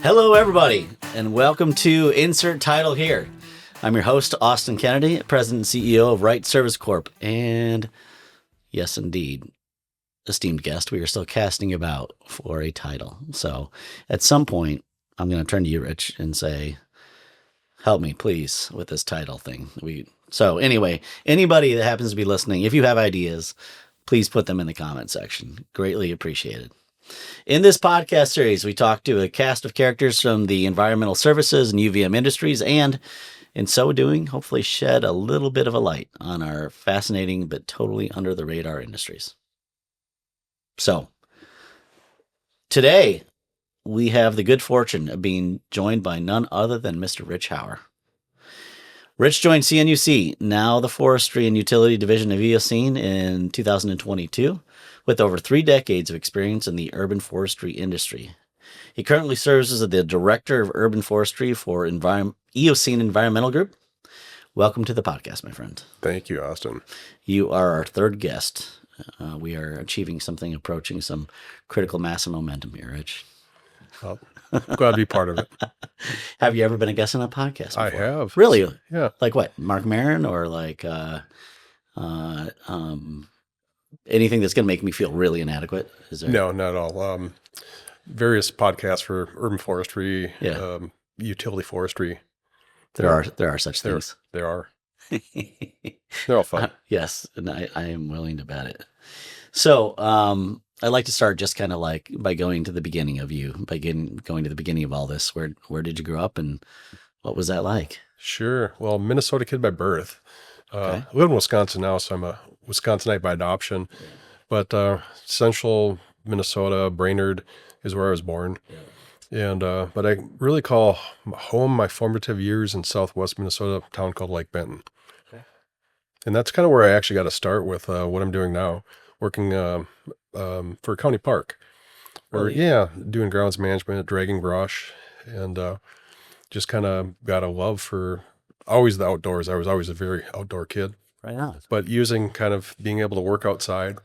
Hello, everybody, and welcome to Insert Title Here. I'm your host, Austin Kennedy, President and CEO of Wright Service Corp. And yes, indeed, esteemed guest, we are still casting about for a title. So at some point, I'm going to turn to you, Rich, and say, help me, please, with this title thing. So anyway, anybody that happens to be listening, if you have ideas, please put them in the comment section. Greatly appreciated. In this podcast series, we talk to a cast of characters from the environmental services and UVM industries, and in so doing, hopefully shed a little bit of a light on our fascinating but totally under the radar industries. So, today, we have the good fortune of being joined by none other than Mr. Rich Hauer. Rich joined CNUC, now the Forestry and Utility Division of Eocene, in 2022, with over 3 decades of experience in the urban forestry industry. He currently serves as the Director of Urban Forestry for Eocene Environmental Group. Welcome to the podcast, my friend. Thank you, Austin. You are our third guest. We are achieving something approaching some critical mass and momentum here, Rich. Well, glad to be part of it. Have you ever been a guest on a podcast before? I have. Really? Yeah. Like what? Mark Maron or like anything that's going to make me feel really inadequate? Is there? No, not at all. Various podcasts for urban forestry, utility forestry. There are such things. There are. They're all fun. Yes, and I am willing to bet it. So I'd like to start just kind of like by going to the beginning of you, going to the beginning of all this. Where did you grow up and what was that like? Sure. Well, Minnesota kid by birth. Okay. I live in Wisconsin now, so I'm a Wisconsinite by adoption. But central Minnesota, Brainerd is where I was born. And but I really call home my formative years in southwest Minnesota, a town called Lake Benton. Okay. And that's kind of where I actually got to start with what I'm doing now, working for a county park. Doing grounds management, dragging brush, and just kind of got a love for always the outdoors. I was always a very outdoor kid. Right on. But using kind of being able to work outside.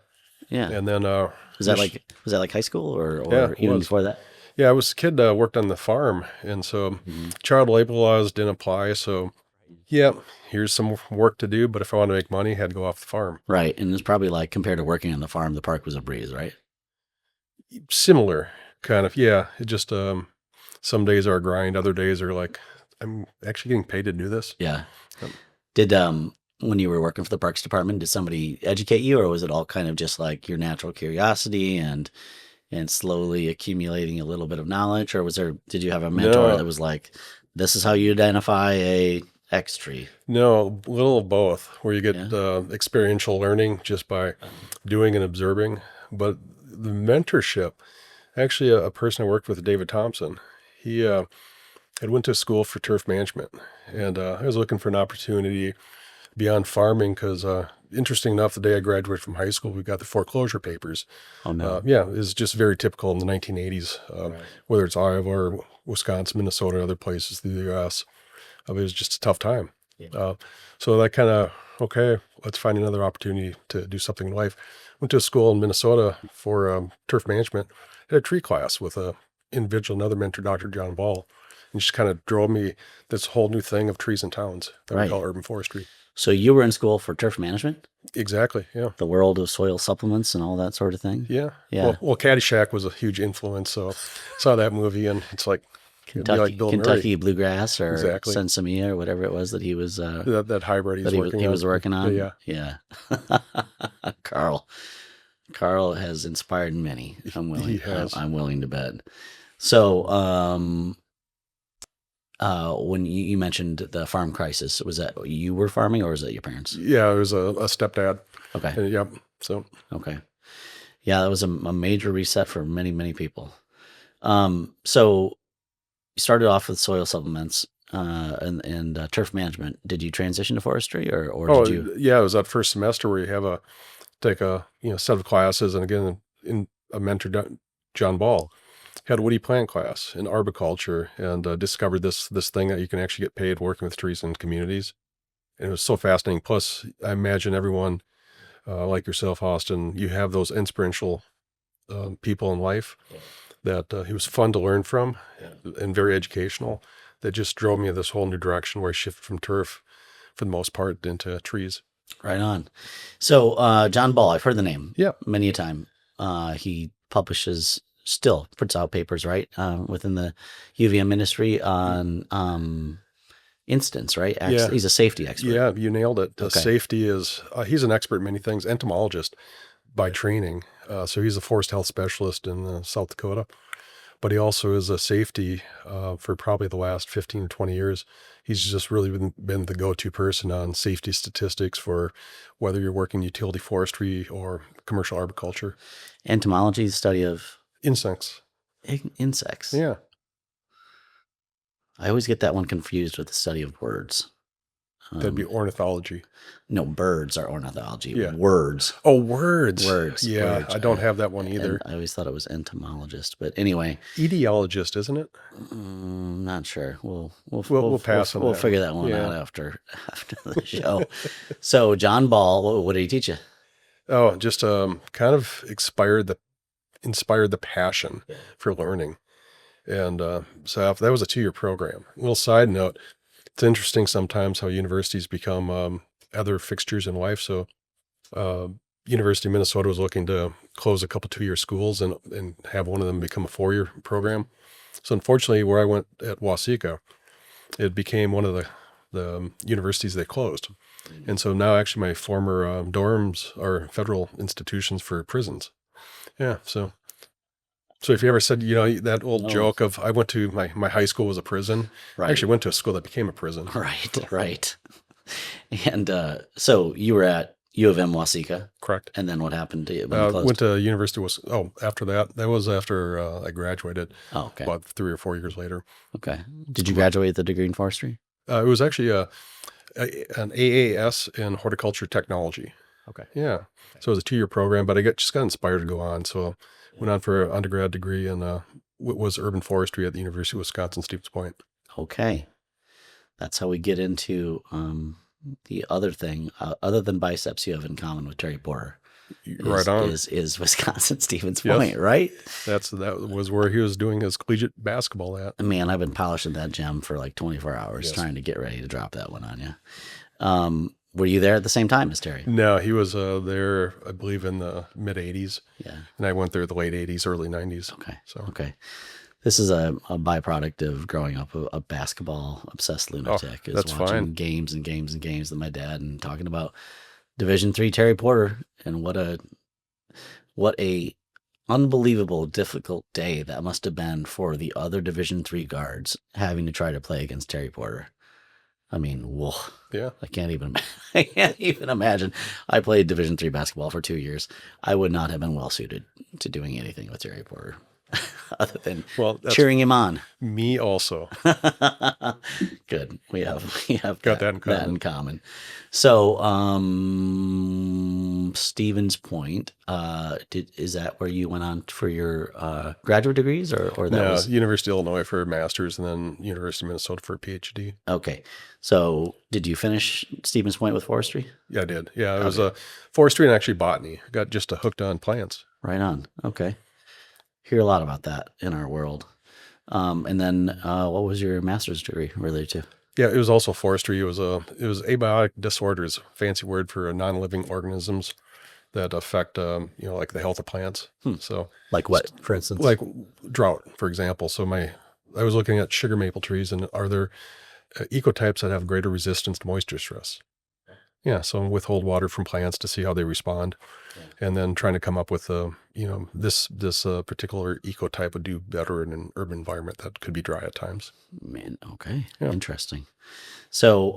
Yeah. And then was that like high school or even before that? Yeah, I was a kid worked on the farm, and so child labor laws didn't apply. So, here's some work to do. But if I wanted to make money, I had to go off the farm. Right, and it's probably like compared to working on the farm, the park was a breeze, right? Similar, kind of. Yeah, it just some days are a grind, other days are like I'm actually getting paid to do this. Yeah. Did when you were working for the Parks Department, did somebody educate you, or was it all kind of just like your natural curiosity and slowly accumulating a little bit of knowledge, or did you have a mentor that was like, this is how you identify a X tree? No, a little of both, where you get experiential learning just by doing and observing. But the mentorship, actually a person I worked with, David Thompson, he had went to school for turf management, and I was looking for an opportunity beyond farming because interesting enough, the day I graduated from high school, we got the foreclosure papers. Oh, no. It's just very typical in the 1980s, whether it's Iowa or Wisconsin, Minnesota, other places in the U.S. It was just a tough time. Yeah. So that kind of, okay, let's find another opportunity to do something in life. Went to a school in Minnesota for turf management. Had a tree class with a individual, another mentor, Dr. John Ball. And just kind of drove me this whole new thing of trees and towns that we call urban forestry. So you were in school for turf management? Exactly, yeah. The world of soil supplements and all that sort of thing? Yeah. Well, Caddyshack was a huge influence, so saw that movie, and it's like Kentucky Bluegrass or exactly. Sensimilla or whatever it was that he was... that hybrid he was working on? Yeah. Carl has inspired many. I'm willing to bet. So... when you mentioned the farm crisis, was that you were farming or was that your parents? Yeah, it was a stepdad. Okay. Yep. So. Okay. Yeah, that was a major reset for many, many people. So you started off with soil supplements and turf management. Did you transition to forestry or did you? Yeah, it was that first semester where you have take a set of classes, and again, in a mentor, John Ball. Had a woody plant class in arboriculture and discovered this thing that you can actually get paid working with trees in communities. And it was so fascinating. Plus, I imagine everyone like yourself, Austin, you have those inspirational people in life that he was fun to learn from and very educational. That just drove me in this whole new direction where I shifted from turf, for the most part, into trees. Right on. So, John Ball, I've heard the name Yeah. many a time. He puts out papers, right, within the UVM ministry on instance, right? Yeah. He's a safety expert. Yeah, you nailed it. Okay. Safety is, he's an expert in many things, entomologist by training. So he's a forest health specialist in South Dakota, but he also is a safety for probably the last 15 to 20 years. He's just really been the go-to person on safety statistics for whether you're working utility forestry or commercial arboriculture. Entomology is the study of insects. Insects. Yeah. I always get that one confused with the study of birds. That'd be ornithology. No, birds are ornithology. Yeah. Words. Oh, words. Words. Yeah, words. I don't have that one either. I always thought it was entomologist, but anyway. Etiologist, isn't it? Not sure. We'll pass on that. We'll figure that one out after the show. So John Ball, what did he teach you? Oh, just kind of inspired the passion for learning. And so that was a 2-year program. A little side note, it's interesting sometimes how universities become other fixtures in life. So University of Minnesota was looking to close a couple 2-year schools and have one of them become a 4-year program. So unfortunately, where I went at Waseca, it became one of the universities they closed. And so now actually my former dorms are federal institutions for prisons. Yeah, so if you ever said, that old joke of I went to my high school was a prison. Right. I actually went to a school that became a prison. Right. And so you were at U of M Waseca. Correct. And then what happened to you when you closed? Went to University after that. That was after I graduated. Oh, okay. About 3 or 4 years later. Okay. Did you graduate with a degree in forestry? It was actually an AAS in horticulture technology. Okay. Yeah. So it was a 2-year program, but I just got inspired to go on. So went on for an undergrad degree in was urban forestry at the University of Wisconsin, Stevens Point. Okay. That's how we get into the other thing, other than biceps you have in common with Terry Porter. Right on. Is Wisconsin Stevens Point, right? That was where he was doing his collegiate basketball at. Man, I've been polishing that gem for like 24 hours trying to get ready to drop that one on you. Were you there at the same time as Terry? No, he was there, I believe, in the mid 80s. Yeah. And I went there the late 80s, early 90s. Okay. So okay. This is a byproduct of growing up a basketball obsessed lunatic. That's watching fine. games and games and games with my dad and talking about Division III Terry Porter and what a unbelievable difficult day that must have been for the other Division III guards having to try to play against Terry Porter. I mean, whoa. Yeah. I can't even imagine. I played Division III basketball for 2 years. I would not have been well suited to doing anything with Terry Porter other than cheering him on. Me also. Good. We have got that in common. So, Stevens Point, is that where you went on for your graduate degrees or that was University of Illinois for a master's and then University of Minnesota for a PhD. Okay. So did you finish Stevens Point with forestry? Yeah, I did. Yeah, it was forestry and actually botany. I got just hooked on plants. Right on. Okay. Hear a lot about that in our world. And then what was your master's degree related to? Yeah, it was also forestry. It was abiotic disorders, fancy word for non-living organisms that affect, like the health of plants. So, like what, for instance? Like drought, for example. So I was looking at sugar maple trees, and are there ecotypes that have greater resistance to moisture stress? Yeah, so withhold water from plants to see how they respond, and then trying to come up with this particular ecotype would do better in an urban environment that could be dry at times. Man, okay, interesting. So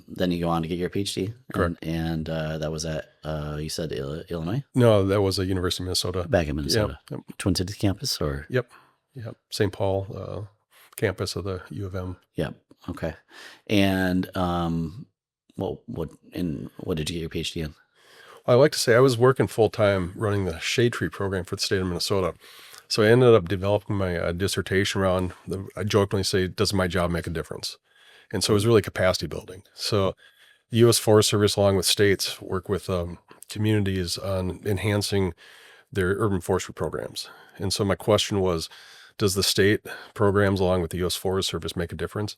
then you go on to get your PhD, correct? And that was at you said Illinois? No, that was a University of Minnesota. Back in Minnesota, yep. Twin Cities campus, or Yep, St. Paul campus of the U of M. Yep. Okay, and what did you get your PhD in? I like to say I was working full time running the shade tree program for the state of Minnesota. So I ended up developing my dissertation around, I jokingly say, does my job make a difference? And so it was really capacity building. So the U.S. Forest Service, along with states, work with communities on enhancing their urban forestry programs. And so my question was, does the state programs along with the U.S. Forest Service make a difference?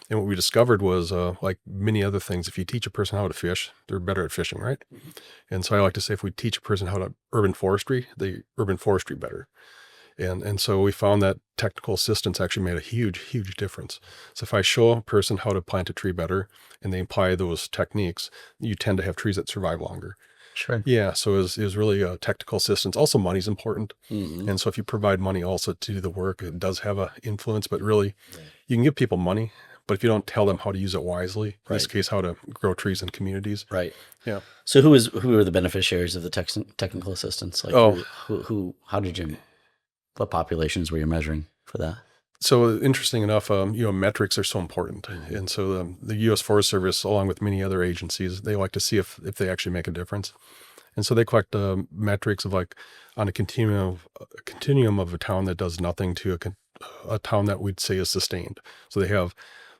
And what we discovered was, like many other things, if you teach a person how to fish, they're better at fishing, right? And so I like to say, if we teach a person how to urban forestry, they urban forestry better. And so we found that technical assistance actually made a huge, huge difference. So if I show a person how to plant a tree better and they apply those techniques, you tend to have trees that survive longer. Sure. Yeah, so it was really technical assistance. Also, money's important. Mm-hmm. And so if you provide money also to do the work, it does have an influence. But really, you can give people money, but if you don't tell them how to use it wisely, in this case, how to grow trees in communities. Right. Yeah. So who are the beneficiaries of the technical assistance? Like how did you, what populations were you measuring for that? So interesting enough, metrics are so important. And so the U.S. Forest Service, along with many other agencies, they like to see if they actually make a difference. And so they collect metrics of like on a continuum of a town that does nothing to a town that we'd say is sustained. So they have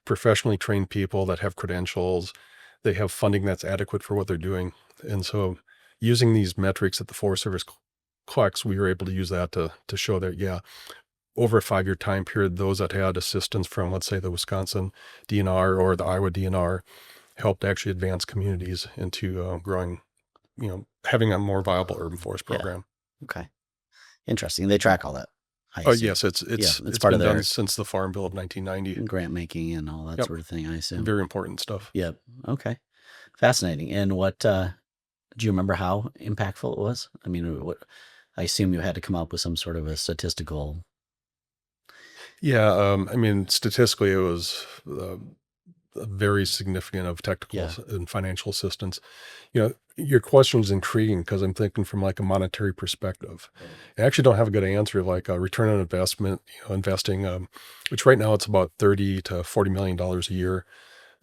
professionally trained people that have credentials. They have funding that's adequate for what they're doing. And so using these metrics that the Forest Service collects, we were able to use that to show that, over a 5-year time period, those that had assistance from, let's say, the Wisconsin DNR or the Iowa DNR helped actually advance communities into growing, having a more viable urban forest program. Yeah. Okay. Interesting. They track all that. Yes, it's part been of done since the Farm Bill of 1990. Grant making and all that sort of thing, I assume. Very important stuff. Yep. Okay. Fascinating. And what, do you remember how impactful it was? I mean, I assume you had to come up with some sort of a statistical. Yeah. Statistically, it was very significant of technical and financial assistance. Your question is intriguing because I'm thinking from like a monetary perspective. I actually don't have a good answer of like a return on investment, investing, which right now it's about $30 to $40 million a year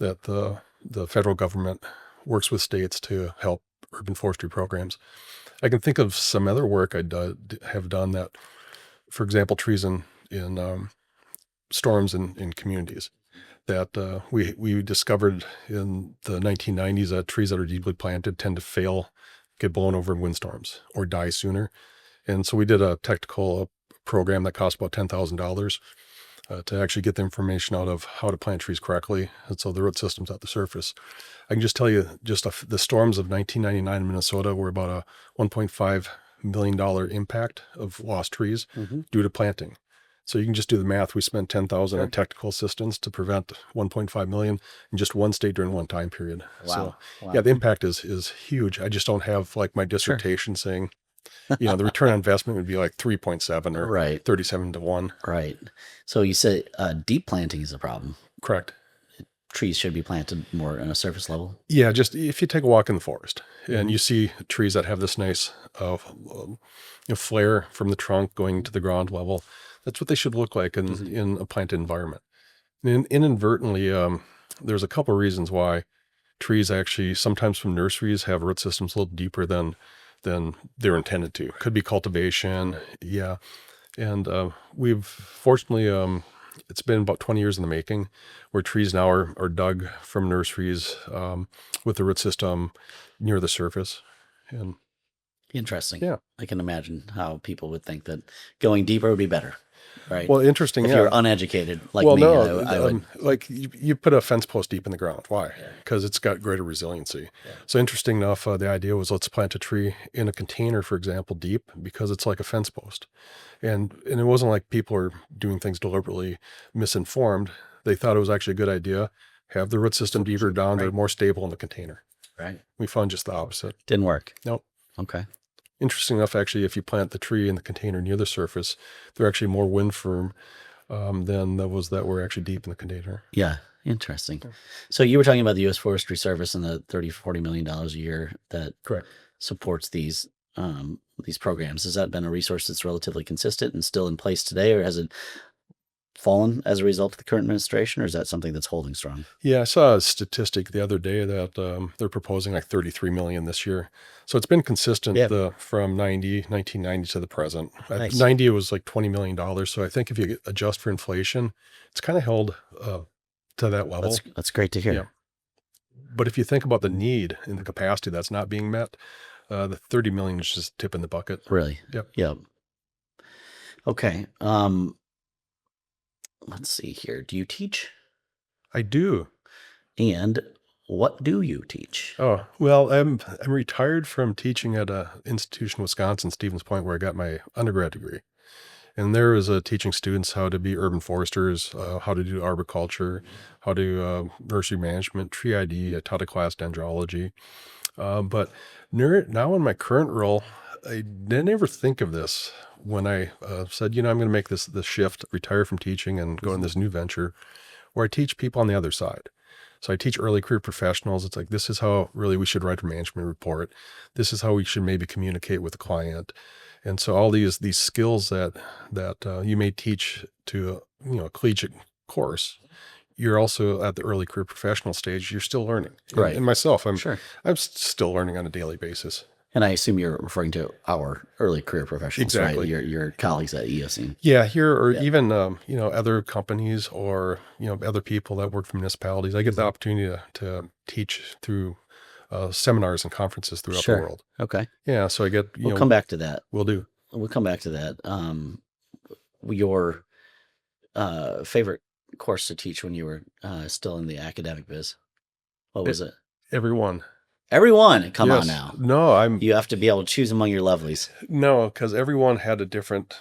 that the federal government works with states to help urban forestry programs. I can think of some other work I have done that, for example, trees in storms in communities. That we discovered in the 1990s that trees that are deeply planted tend to fail, get blown over in windstorms, or die sooner. And so we did a technical program that cost about $10,000 to actually get the information out of how to plant trees correctly. And so the root system's at the surface. I can just tell you, the storms of 1999 in Minnesota were about a $1.5 million impact of lost trees due to planting. So you can just do the math. We spent $10,000 on technical assistance to prevent $1.5 million in just one state during one time period. Wow. So the impact is huge. I just don't have like my dissertation saying, the return on investment would be like 3.7 or 37 to 1. Right. So you said deep planting is a problem. Correct. Trees should be planted more on a surface level. Yeah, just if you take a walk in the forest and you see trees that have this nice flare from the trunk going to the ground level, that's what they should look like in a planted environment. And inadvertently, there's a couple of reasons why trees actually sometimes from nurseries have root systems a little deeper than they're intended to. Could be cultivation, And we've fortunately, it's been about 20 years in the making, where trees now are dug from nurseries with the root system near the surface. And interesting. Yeah, I can imagine how people would think that going deeper would be better. Right. Well, interesting. If you're uneducated like me, no, I would. Like you put a fence post deep in the ground. Why? Because it's got greater resiliency. Yeah. So interesting enough, the idea was let's plant a tree in a container, for example, deep, because it's like a fence post. And it wasn't like people are doing things deliberately misinformed. They thought it was actually a good idea. Have the root system deeper down. They're more stable in the container. Right. We found just the opposite. Didn't work. Nope. Okay. Interesting enough, actually, if you plant the tree in the container near the surface, they're actually more wind firm than those that were actually deep in the container. Yeah, interesting. Yeah. So you were talking about the U.S. Forestry Service and the $30-40 million a year that supports these programs. Has that been a resource that's relatively consistent and still in place today, or has it fallen as a result of the current administration, or is that something that's holding strong? Yeah, I saw a statistic the other day that they're proposing like $33 million this year. So it's been consistent from 1990 to the present. Nice. 90 it was like $20 million. So I think if you adjust for inflation, it's kind of held to that level. That's great to hear. Yeah. But if you think about the need and the capacity that's not being met, The 30 million is just a tip in the bucket. Really? Yep. Yep. Okay. Let's see here. Do you teach? I do. And what do you teach? Oh, well, I'm retired from teaching at a institution in Wisconsin, Stevens Point, where I got my undergrad degree. And there was teaching students how to be urban foresters, how to do arboriculture, how to do nursery management, tree ID. I taught a class dendrology. But now in my current role, I didn't ever think of this when I said, I'm going to make this shift, retire from teaching and go in this new venture where I teach people on the other side. So I teach early career professionals. It's like, this is how really we should write a management report. This is how we should maybe communicate with the client. And so all these skills that you may teach to a collegiate course, you're also at the early career professional stage. You're still learning, Right. And myself, I'm Sure. still learning on a daily basis. And I assume you're referring to our early career professionals, Exactly. right? Your colleagues at Eocene. Yeah, here or even other companies or other people that work for municipalities. I get the opportunity to teach through seminars and conferences throughout the world. Okay. Yeah, so I get We'll come back to that. We'll do. We'll come back to that. Your favorite course to teach when you were still in the academic biz? What was it? Everyone. Everyone, come on now. No, You have to be able to choose among your lovelies. No, because everyone had a different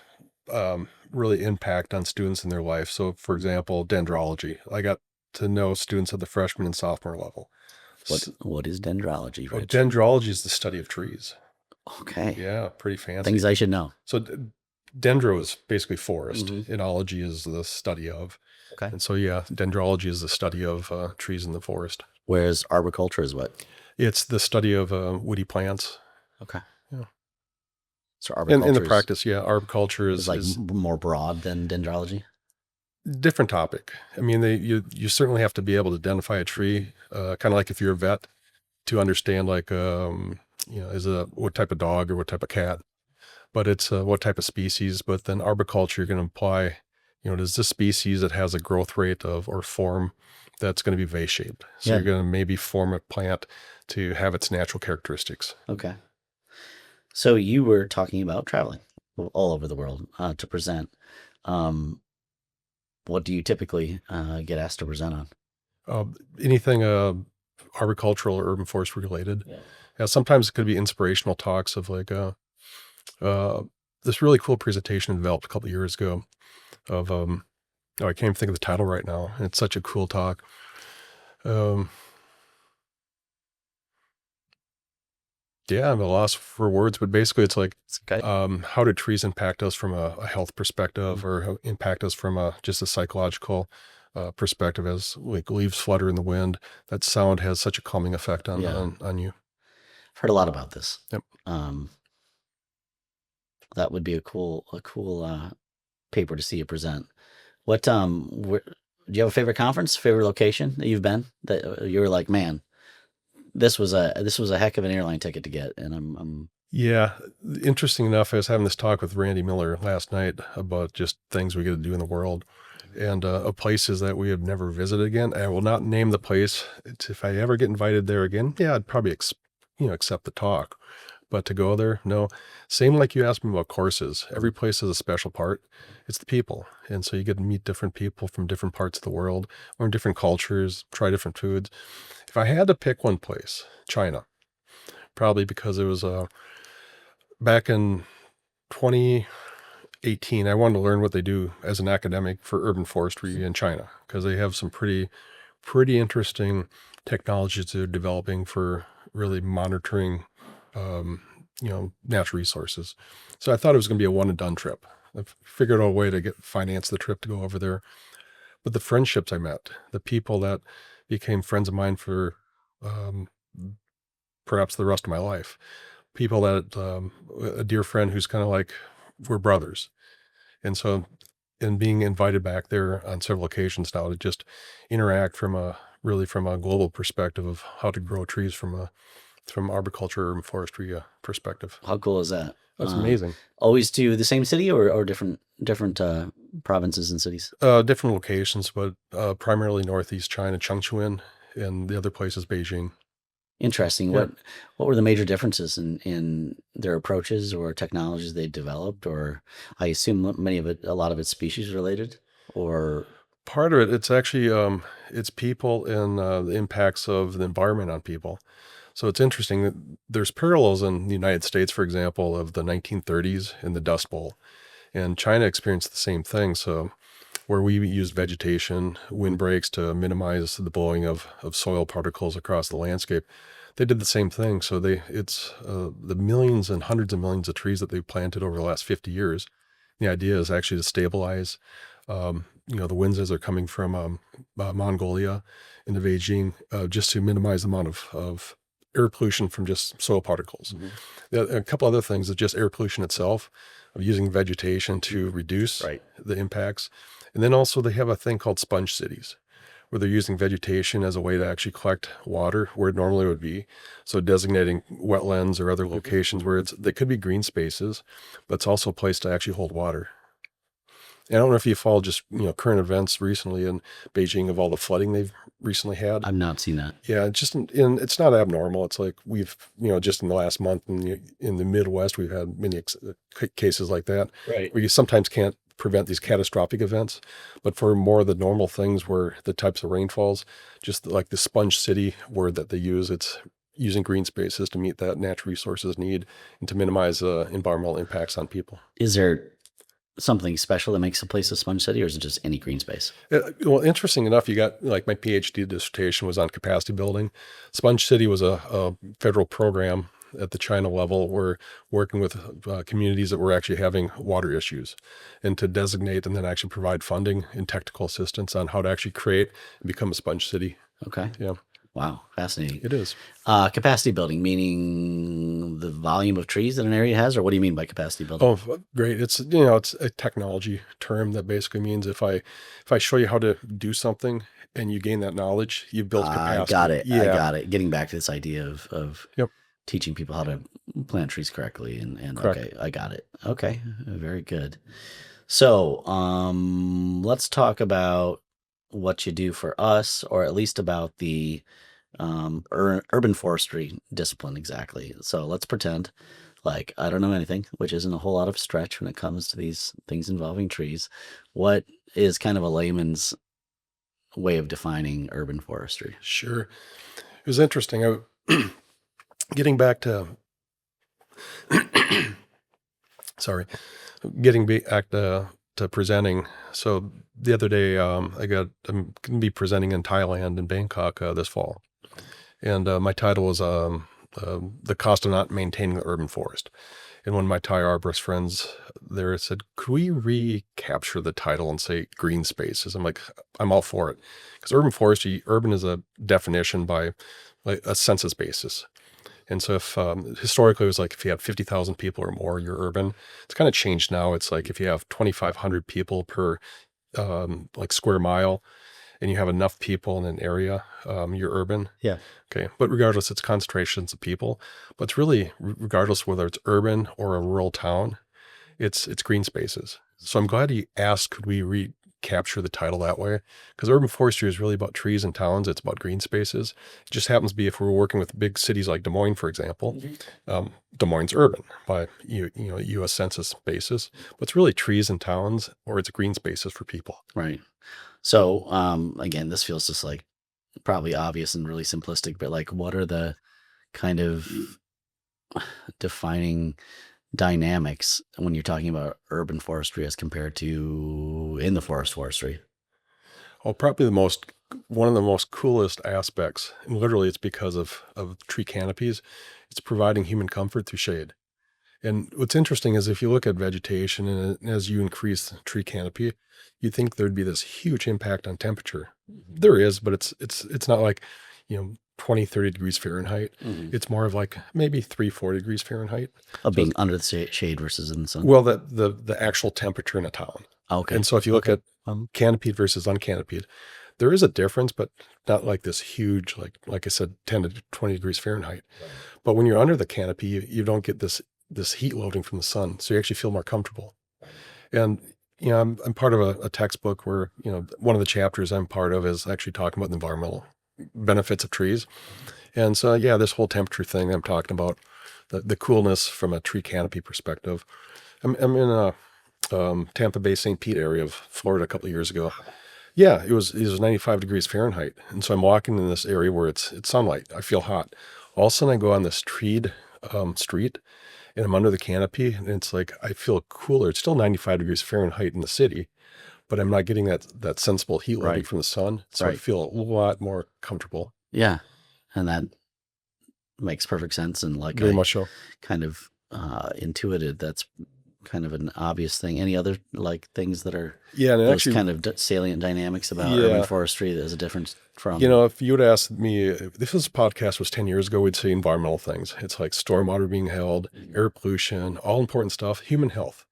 really impact on students in their life. So, for example, dendrology. I got to know students at the freshman and sophomore level. What is dendrology, Well, Rich? dendrology is the study of trees. Okay. Yeah, pretty fancy. Things I should know. So dendro is basically forest. Enology is the study of. Okay. And so, yeah, dendrology is the study of trees in the forest. Whereas arboriculture is what? It's the study of woody plants. Okay. Yeah. So arboriculture in the practice, arboriculture is like more broad than dendrology? Different topic. I mean, you certainly have to be able to identify a tree, kind of like if you're a vet, to understand like, is it what type of dog or what type of cat, but it's what type of species. But then arboriculture, you're going to apply, does this species that has a growth rate of or form that's going to be vase-shaped. So you're going to maybe form a plant to have its natural characteristics. Okay. So you were talking about traveling all over the world to present. What do you typically get asked to present on? Anything arboricultural or urban forestry related. Yeah, sometimes it could be inspirational talks of like this really cool presentation developed a couple of years ago of I can't even think of the title right now. It's such a cool talk. Yeah, I'm at a loss for words, but basically it's like, how do trees impact us from a health perspective or how impact us from just a psychological perspective as like leaves flutter in the wind? That sound has such a calming effect on you. I've heard a lot about this. Yep. That would be a cool paper to see you present. What do you have a favorite conference, favorite location that you've been that you were like, man, this was a heck of an airline ticket to get, and I'm Yeah, interesting enough, I was having this talk with Randy Miller last night about just things we get to do in the world and places that we have never visited again. I will not name the place. If I ever get invited there again, I'd probably accept the talk. But to go there, no. Same like you asked me about courses. Every place has a special part. It's the people. And so you get to meet different people from different parts of the world, learn different cultures, try different foods. If I had to pick one place, China, probably because it was back in 2018, I wanted to learn what they do as an academic for urban forestry in China, because they have some pretty interesting technologies they're developing for really monitoring natural resources. So I thought it was going to be a one and done trip. I figured out a way to finance the trip to go over there. But the friendships I met, the people that became friends of mine for perhaps the rest of my life, people that a dear friend who's kind of like we're brothers. And so in being invited back there on several occasions now to just interact from a global perspective of how to grow trees from arboriculture and forestry perspective. How cool is that? That's amazing. Always to the same city or different provinces and cities? Different locations, but primarily northeast China, Chengchuan, and the other place is Beijing. Interesting. Yeah. What were the major differences in their approaches or technologies they developed? Or I assume a lot of it's species related, or Part of it, it's actually it's people and the impacts of the environment on people. So it's interesting that there's parallels in the United States, for example, of the 1930s and the Dust Bowl, and China experienced the same thing. So where we used vegetation, windbreaks to minimize the blowing of soil particles across the landscape, they did the same thing. So it's the millions and hundreds of millions of trees that they planted over the last 50 years. The idea is actually to stabilize, the winds as they're coming from Mongolia into Beijing, just to minimize the amount of air pollution from just soil particles. A couple other things is just air pollution itself, of using vegetation to reduce right? the impacts. And then also they have a thing called sponge cities, where they're using vegetation as a way to actually collect water where it normally would be. So designating wetlands or other locations where they could be green spaces, but it's also a place to actually hold water. And I don't know if you followed just, current events recently in Beijing of all the flooding they've recently had. I've not seen that. Yeah, it's not abnormal. It's like we've, just in the last month in the Midwest, we've had many cases like that. Right. Where you sometimes can't prevent these catastrophic events, but for more of the normal things where the types of rainfalls, just like the sponge city word that they use, it's using green spaces to meet that natural resources need and to minimize environmental impacts on people. Is there something special that makes a place a sponge city, or is it just any green space? Well, interesting enough, you got like my PhD dissertation was on capacity building. Sponge City was a federal program at the China level. We're working with communities that were actually having water issues, and to designate and then actually provide funding and technical assistance on how to actually create and become a sponge city. Okay. Yeah. Wow, fascinating. It is. Capacity building, meaning the volume of trees that an area has, or what do you mean by capacity building? Oh, great. It's a technology term that basically means if I show you how to do something and you gain that knowledge, you build capacity. Got it. Yeah. I got it. Getting back to this idea of Yep. teaching people how to plant trees correctly, and Correct. okay, I got it. Okay, very good. So, let's talk about what you do for us, or at least about the urban forestry discipline exactly. So let's pretend like I don't know anything, which isn't a whole lot of stretch when it comes to these things involving trees. What is kind of a layman's way of defining urban forestry? Sure. It was interesting. Getting back to, sorry, getting back to presenting. So the other day, I'm going to be presenting in Thailand in Bangkok this fall. And my title was The Cost of Not Maintaining the Urban Forest. And one of my Thai arborist friends there said, could we recapture the title and say green spaces? I'm like, I'm all for it. Because urban forestry, urban is a definition by like a census basis. And so if historically it was like if you have 50,000 people or more, you're urban. It's kind of changed now. It's like if you have 2,500 people per like square mile, and you have enough people in an area, you're urban. Yeah. Okay. But regardless, it's concentrations of people. But it's really, regardless whether it's urban or a rural town, it's green spaces. So I'm glad you asked, could we recapture the title that way? Because urban forestry is really about trees and towns. It's about green spaces. It just happens to be if we're working with big cities like Des Moines, for example, Des Moines is urban by U.S. Census basis. But it's really trees and towns, or it's green spaces for people. Right. So, again, this feels just like probably obvious and really simplistic, but like, what are the kind of defining dynamics when you're talking about urban forestry as compared to in the forestry? Well, probably one of the most coolest aspects, and literally it's because of tree canopies, it's providing human comfort through shade. And what's interesting is if you look at vegetation and as you increase tree canopy, you think there'd be this huge impact on temperature. There is, but it's not like, 20, 30 degrees Fahrenheit. It's more of like maybe 3-4 degrees Fahrenheit. Of being under the shade versus in the sun? Well, the actual temperature in a town. Okay. And so if you look at canopied versus uncanopied, there is a difference, but not like this huge, like I said, 10 to 20 degrees Fahrenheit. Right. But when you're under the canopy, you don't get this heat loading from the sun. So you actually feel more comfortable. And, I'm part of a textbook where, one of the chapters I'm part of is actually talking about the environmental benefits of trees. And so, yeah, this whole temperature thing I'm talking about, the coolness from a tree canopy perspective. I'm in a Tampa Bay, St. Pete area of Florida a couple of years ago. Yeah, it was 95 degrees Fahrenheit. And so I'm walking in this area where it's sunlight. I feel hot. All of a sudden I go on this treed street and I'm under the canopy and it's like I feel cooler. It's still 95 degrees Fahrenheit in the city, but I'm not getting that sensible heat loading Right. from the sun. So I Right. feel a lot more comfortable. Yeah. And that makes perfect sense. And like Very I much so. kind of intuited, that's kind of an obvious thing. Any other like things that are Yeah, and those actually, kind of salient dynamics about Yeah. urban forestry that is a difference from? if you would ask me, if this podcast was 10 years ago, we'd say environmental things. It's like stormwater being held, air pollution, all important stuff, human health.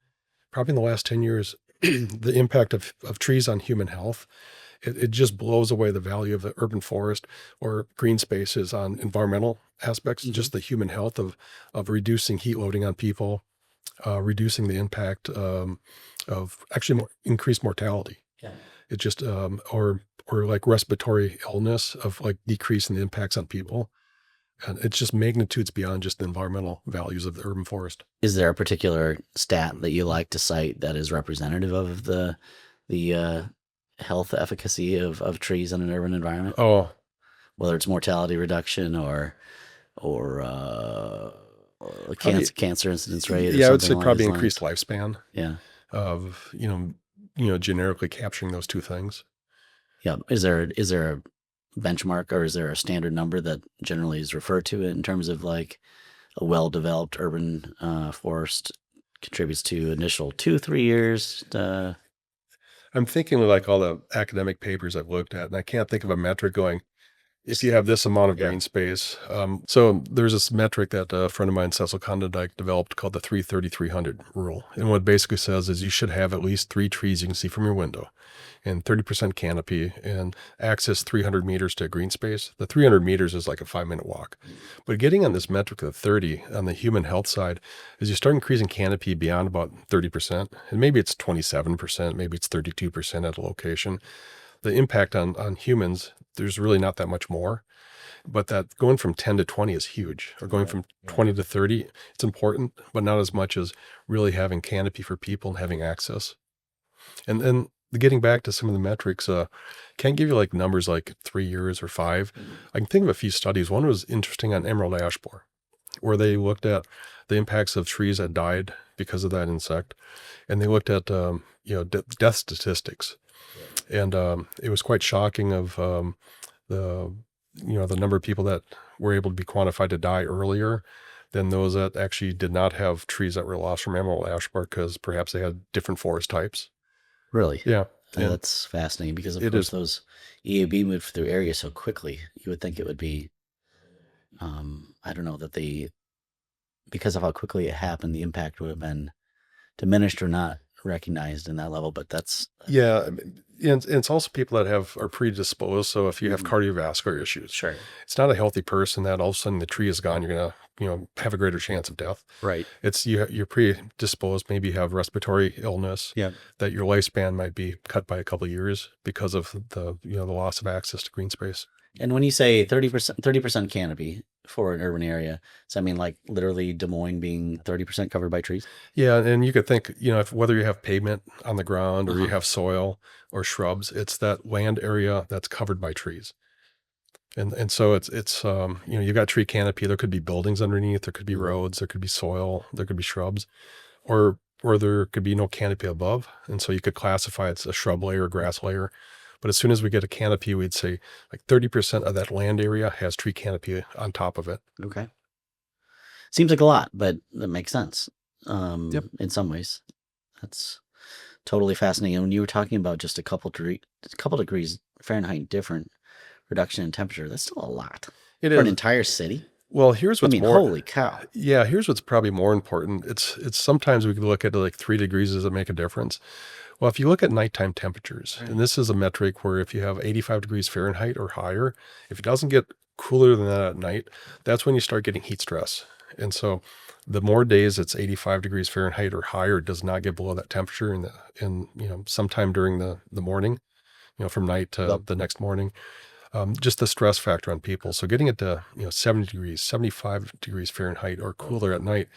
Probably in the last 10 years, the impact of trees on human health, it just blows away the value of the urban forest or green spaces on environmental aspects, just the human health of reducing heat loading on people, reducing the impact of actually increased mortality. Yeah. It just or like respiratory illness of like decreasing the impacts on people. And it's just magnitudes beyond just the environmental values of the urban forest. Is there a particular stat that you like to cite that is representative of the health efficacy of trees in an urban environment? Oh, Whether it's mortality reduction or cancer incidence rate. Or yeah, I would something say along probably those increased lines? lifespan Yeah. of, generically capturing those two things. Yeah. Is there a benchmark or is there a standard number that generally is referred to in terms of like a well-developed urban forest contributes to initial 2-3 years? I'm thinking of like all the academic papers I've looked at, and I can't think of a metric going, if you have this amount of green space. So there's this metric that a friend of mine, Cecil Condendijk, developed called the 330-300 rule. And what it basically says is you should have at least 3 trees you can see from your window and 30% canopy and access 300 meters to a green space. The 300 meters is like a 5-minute walk. But getting on this metric of 30 on the human health side is you start increasing canopy beyond about 30%. And maybe it's 27%, maybe it's 32% at a location. The impact on humans, there's really not that much more, but that going from 10 to 20 is huge, or going from 20 to 30, it's important, but not as much as really having canopy for people and having access. And then getting back to some of the metrics, can't give you like numbers like 3 years or 5. I can think of a few studies. One was interesting on emerald ash borer, where they looked at the impacts of trees that died because of that insect, and they looked at death statistics. And it was quite shocking of the number of people that were able to be quantified to die earlier than those that actually did not have trees that were lost from emerald ash borer because perhaps they had different forest types. Really? Yeah. That's fascinating because of It course is. those EAB moved through areas so quickly. You would think it would be, I don't know, because of how quickly it happened, the impact would have been diminished or not recognized in that level. But that's Yeah. And it's also people that are predisposed. So if you have cardiovascular issues, sure. it's not a healthy person that all of a sudden the tree is gone. You're going to, have a greater chance of death. Right. It's you're predisposed, maybe you have respiratory illness, Yeah. that your lifespan might be cut by a couple of years because of the loss of access to green space. And when you say 30% canopy for an urban area, does that mean like literally Des Moines being 30% covered by trees? Yeah, and you could think, whether you have pavement on the ground or you have soil or shrubs, it's that land area that's covered by trees. And so it's you got tree canopy. There could be buildings underneath. There could be roads. There could be soil. There could be shrubs, or there could be no canopy above. And so you could classify it's a shrub layer, grass layer. But as soon as we get a canopy, we'd say like 30% of that land area has tree canopy on top of it. Okay. Seems like a lot, but that makes sense. Yep. In some ways, that's totally fascinating. And when you were talking about just a couple degrees Fahrenheit different reduction in temperature, that's still a lot It for is an entire city. Well, here's what's more. Holy cow! Yeah, here's what's probably more important. It's sometimes we could look at like 3 degrees does it make a difference. Well, if you look at nighttime temperatures, and this is a metric where if you have 85 degrees Fahrenheit or higher, if it doesn't get cooler than that at night, that's when you start getting heat stress. And so the more days it's 85 degrees Fahrenheit or higher, it does not get below that temperature in sometime during the morning, from night to the next morning. just the stress factor on people. So getting it to 70 degrees, 75 degrees Fahrenheit or cooler at night,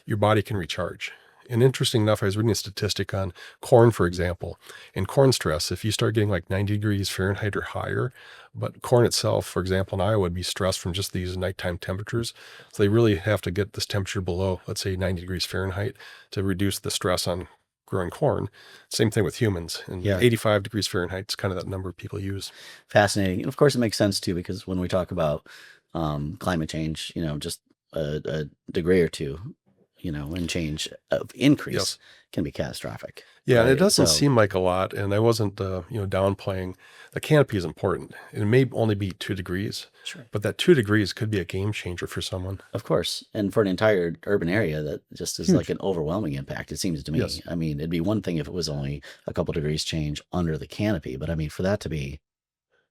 your body can recharge. And interesting enough, I was reading a statistic on corn, for example, and corn stress. If you start getting like 90 degrees Fahrenheit or higher, but corn itself, for example, in Iowa, would be stressed from just these nighttime temperatures. So they really have to get this temperature below, let's say 90 degrees Fahrenheit to reduce the stress on growing corn. Same thing with humans. And 85 degrees Fahrenheit is kind of that number people use. Fascinating. And of course, it makes sense too, because when we talk about climate change, just a degree or two, and change of increase can be catastrophic. Yeah, right? And it doesn't seem like a lot. And I wasn't, downplaying. The canopy is important. It may only be 2 degrees, but that 2 degrees could be a game changer for someone. Of course. And for an entire urban area, that just is like an overwhelming impact, it seems to me. Yes. I mean, it'd be one thing if it was only a couple degrees change under the canopy, but I mean, for that to be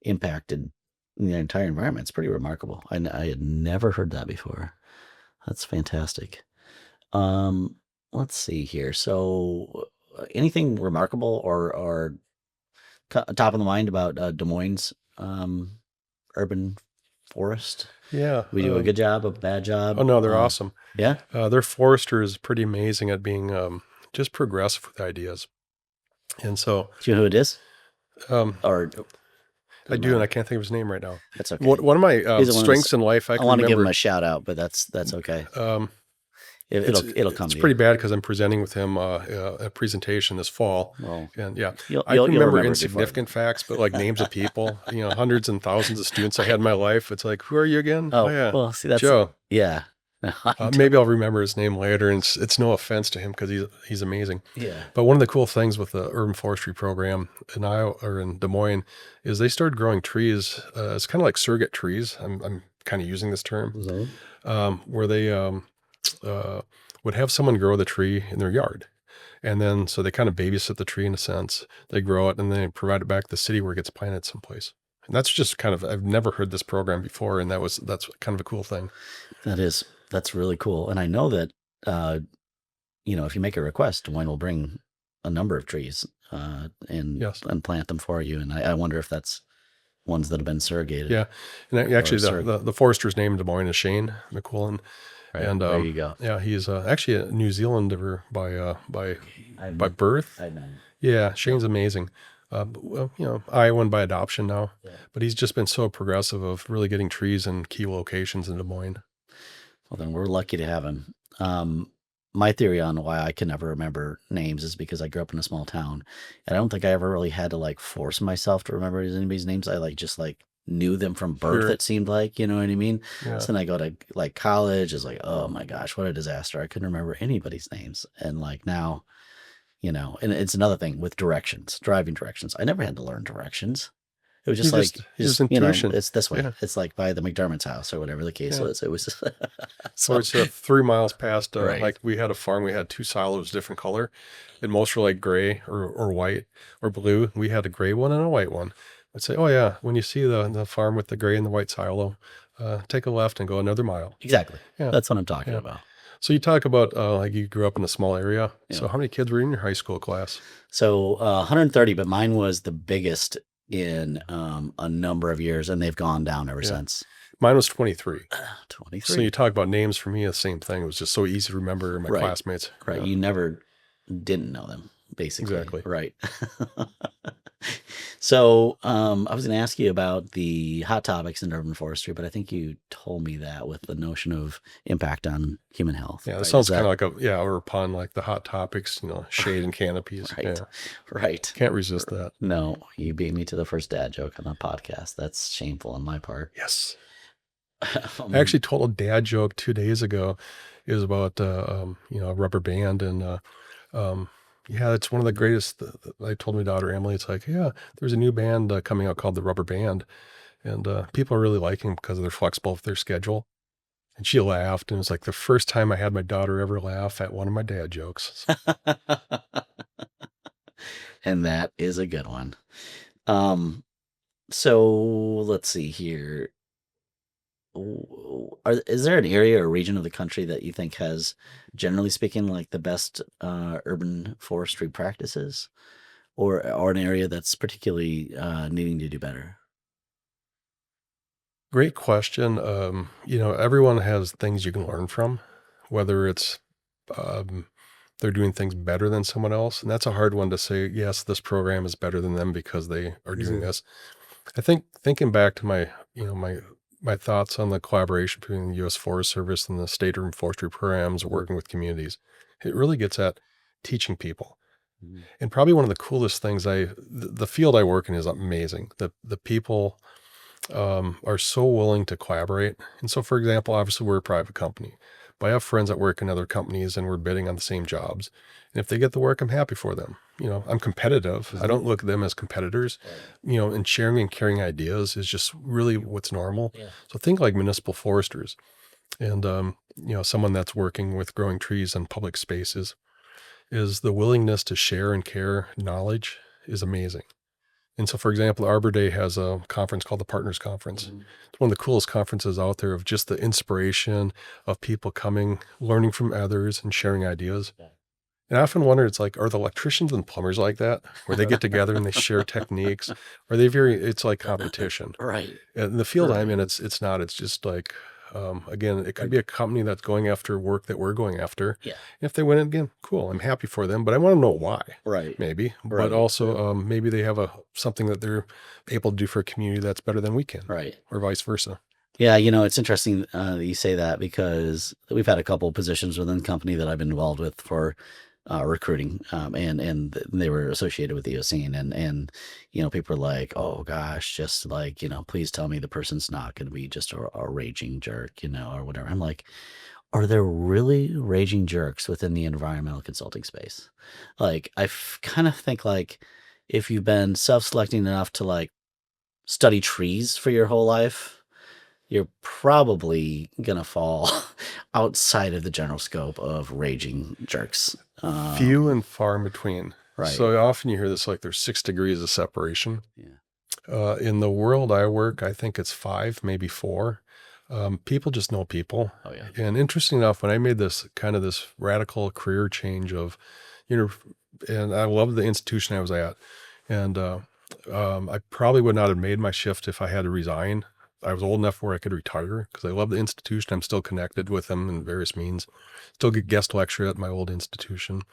impacted in the entire environment, it's pretty remarkable. I had never heard that before. That's fantastic. Let's see here. So anything remarkable or top of the mind about Des Moines urban forest? Yeah. We do a good job, a bad job? Oh, no, they're awesome. Yeah? Their forester is pretty amazing at being just progressive with ideas. And so... Do you know who it is? I do, and I can't think of his name right now. That's okay. One of my strengths in life, I want to give him a shout out, but that's okay. It'll come. It's pretty bad because I'm presenting with him a presentation this fall, and I can remember insignificant facts, but like names of people, hundreds and thousands of students I had in my life. It's like, who are you again? Oh yeah, well, see, that's Joe. Yeah. Maybe I'll remember his name later, and it's no offense to him because he's amazing. Yeah. But one of the cool things with the urban forestry program in Iowa or in Des Moines is they started growing trees. It's kind of like surrogate trees. I'm kind of using this term, where they would have someone grow the tree in their yard, and then so they kind of babysit the tree in a sense. They grow it and then they provide it back to the city where it gets planted someplace. And that's just kind of, I've never heard this program before, and that's kind of a cool thing. That's really cool. And I know that, if you make a request, Des Moines will bring a number of trees and plant them for you. And I wonder if that's ones that have been surrogated. Yeah. And actually, the forester's name in Des Moines is Shane McQuillan. Right, and there you go. Yeah, he's actually a New Zealander by birth. I know. Yeah, Shane's amazing. Iowan by adoption now. Yeah. But he's just been so progressive of really getting trees in key locations in Des Moines. Well, then we're lucky to have him. My theory on why I can never remember names is because I grew up in a small town, and I don't think I ever really had to force myself to remember anybody's names. I just knew them from birth. Sure. It seemed like, you know what I mean? Yeah. So then I go to college. It's like, oh my gosh, what a disaster! I couldn't remember anybody's names, and now, and it's another thing with driving directions. I never had to learn directions. It was just intuition. It's this way. Yeah. It's like by the McDermott's house or whatever the case was. It was so it's 3 miles past. Right. We had a farm. We had 2 silos, different color, and most were gray or white or blue. We had a gray one and a white one. I'd say, oh yeah, when you see the farm with the gray and the white silo, take a left and go another mile. Exactly. Yeah. That's what I'm talking about. So you talk about you grew up in a small area. Yeah. So how many kids were in your high school class? So 130, but mine was the biggest in a number of years, and they've gone down ever since. Mine was 23. 23. So you talk about names. For me, the same thing. It was just so easy to remember my classmates. Right. Yeah. You never didn't know them, basically. Exactly. Right. So I was going to ask you about the hot topics in urban forestry, but I think you told me that with the notion of impact on human health. Yeah, that sounds kind of like a pun, like the hot topics, shade and canopies. Right. Yeah. Right. Can't resist that. No, you beat me to the first dad joke on the podcast. That's shameful on my part. Yes. I actually told a dad joke 2 days ago. It was about a rubber band, and it's one of the greatest. I told my daughter Emily, it's like, there's a new band coming out called the Rubber Band, and people are really liking them because they're flexible with their schedule. And she laughed, and it was like the first time I had my daughter ever laugh at one of my dad jokes. And that is a good one. So let's see here. Is there an area or region of the country that you think has, generally speaking, the best urban forestry practices, or an area that's particularly needing to do better? Great question. Everyone has things you can learn from, whether it's um, they're doing things better than someone else. And that's a hard one to say, yes, this program is better than them because they are doing this. I think thinking back to my thoughts on the collaboration between the U.S. Forest Service and the state and forestry programs, working with communities, it really gets at teaching people. And probably one of the coolest things the field I work in is amazing. The people are so willing to collaborate. And so, for example, obviously we're a private company, but I have friends that work in other companies and we're bidding on the same jobs. And if they get the work, I'm happy for them. I'm competitive. I don't look at them as competitors, and sharing and carrying ideas is just really what's normal. Yeah. So think like municipal foresters and, someone that's working with growing trees in public spaces is the willingness to share and care knowledge is amazing. And so, for example, Arbor Day has a conference called the Partners Conference. It's one of the coolest conferences out there of just the inspiration of people coming, learning from others and sharing ideas. Yeah. And I often wonder, it's like, are the electricians and plumbers like that, where they get together and they share techniques? Are they it's like competition? Right. And the field I'm in, it's not. It's just like, again, it could be a company that's going after work that we're going after. Yeah. If they win it again, cool. I'm happy for them, but I want to know why. Right. Maybe, Right. but also maybe they have something that they're able to do for a community that's better than we can. Right. Or vice versa. Yeah, it's interesting that you say that because we've had a couple of positions within the company that I've been involved with for recruiting, and they were associated with Eocene, and people are like, oh gosh, just like please tell me the person's not going to be just a raging jerk, or whatever. I'm like, are there really raging jerks within the environmental consulting space? Like, I kind of think like if you've been self-selecting enough to like study trees for your whole life, you're probably gonna fall outside of the general scope of raging jerks. Few and far in between. Right. So often you hear this, like there's 6 degrees of separation. Yeah. In the world I work, I think it's 5, maybe 4. People just know people. Oh yeah. And interesting enough, when I made this radical career change of, and I loved the institution I was at, and I probably would not have made my shift if I had to resign. I was old enough where I could retire because I love the institution. I'm still connected with them in various means. Still get guest lecture at my old institution.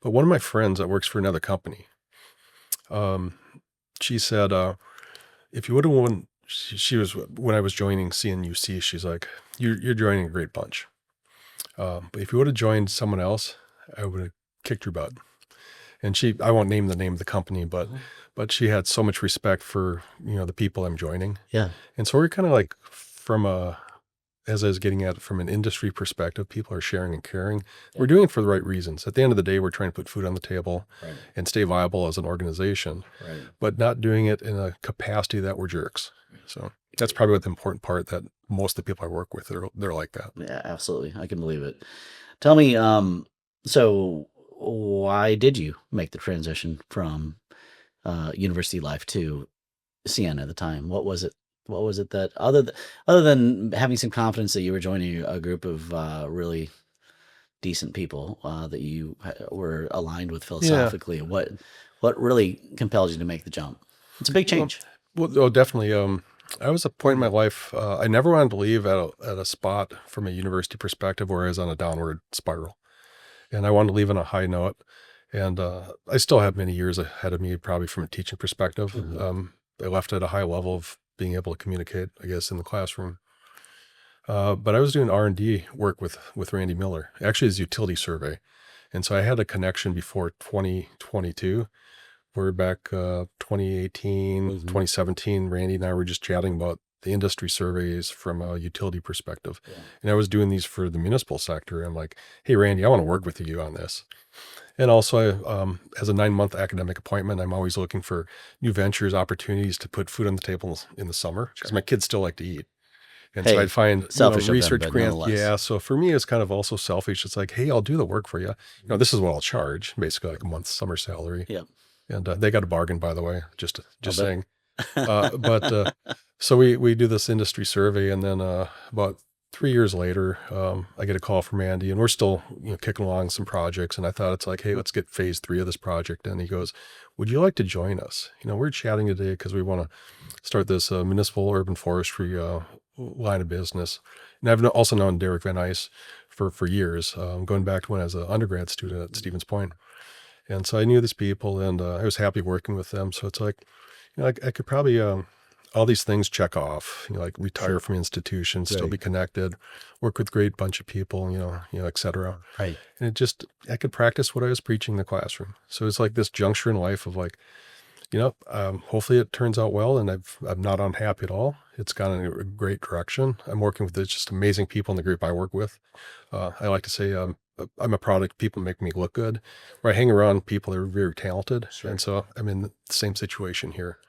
But one of my friends that works for another company, she said, if you would have won, she was, when I was joining CNUC, she's like, you're joining a great bunch. But if you would have joined someone else, I would have kicked your butt. And I won't name the name of the company, but she had so much respect for, the people I'm joining. Yeah. And so we're kind of like as I was getting at it from an industry perspective, people are sharing and caring. Yeah. We're doing it for the right reasons. At the end of the day, we're trying to put food on the table and stay viable as an organization, but not doing it in a capacity that we're jerks. So that's probably the important part, that most of the people I work with, they're like that. Yeah, absolutely. I can believe it. Tell me, so why did you make the transition from university life to CN at the time? What was it? What was it that other than having some confidence that you were joining a group of really decent people that you were aligned with philosophically? Yeah. What really compelled you to make the jump? It's a big change. Well, definitely. I was at a point in my life, I never wanted to leave at a spot from a university perspective where I was on a downward spiral. And I wanted to leave on a high note. And I still have many years ahead of me, probably from a teaching perspective. Mm-hmm. I left at a high level of being able to communicate, I guess, in the classroom. But I was doing R&D work with Randy Miller, actually his utility survey. And so I had a connection before 2022. We're back 2018, 2017, Randy and I were just chatting about the industry surveys from a utility perspective. Yeah. And I was doing these for the municipal sector. I'm like, hey, Randy, I want to work with you on this. And also, as a 9-month academic appointment, I'm always looking for new ventures, opportunities to put food on the table in the summer, because my kids still like to eat. And so I'd find research grants. Yeah. So for me, it's kind of also selfish. It's like, hey, I'll do the work for you. This is what I'll charge, basically like a month's summer salary. Yeah. And they got a bargain, by the way, just saying. So we do this industry survey, and then about 3 years later, I get a call from Andy, and we're still, kicking along some projects. And I thought it's like, hey, let's get phase 3 of this project. And he goes, would you like to join us? We're chatting today because we want to start this municipal urban forestry line of business. And I've also known Derek Van Ice for years, going back to when I was an undergrad student at Stevens Point. And so I knew these people, and I was happy working with them. So it's like, I could probably all these things check off, like retire from institutions, still be connected, work with great bunch of people, et cetera. Right. And I could practice what I was preaching in the classroom. So it's like this juncture in life of like, hopefully it turns out well, and I'm not unhappy at all. It's gone in a great direction. I'm working with just amazing people in the group I work with. I like to say I'm a product. People make me look good. Where I hang around people that are very talented, and so I'm in the same situation here.